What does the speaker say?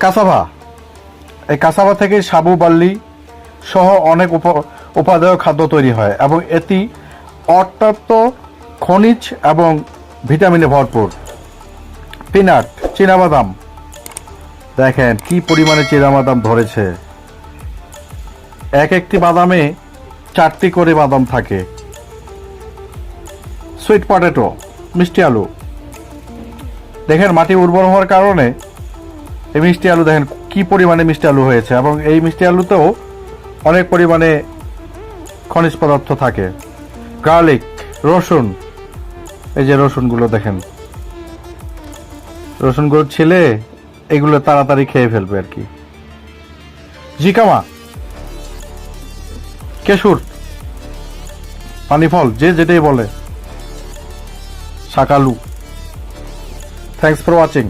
Cassava, এই cassava থেকে সাবু বার্লি সহ অনেক উপাদেয় খাদ্য তৈরি হয় এবং এটি অত্যন্ত খনিজ এবং ভিটামিনে ভরপুর। পিনাট, চীনাবাদাম, দেখেন কি পরিমাণে চীনাবাদাম ধরেছে। এক একটি বাদামে 4টি করে বাদাম থাকে। সুইট পটেটো, মিষ্টি আলু, দেখেন মাটি উর্বর হওয়ার কারণে এই মিষ্টি আলু দেখেন কি পরিমাণে মিষ্টি আলু হয়েছে এবং এই মিষ্টি আলুতেও অনেক পরিমাণে খনিজ পদার্থ থাকে। গার্লিক, রসুন, এই যে রসুনগুলো দেখেন, রসুনগুলো ছিলে এগুলো তাড়াতাড়ি খেয়ে ফেলবে আর কি। জিকামা, কেশুর, পানিফল, যে যেটাই বলে, শাকালু। Thanks for watching.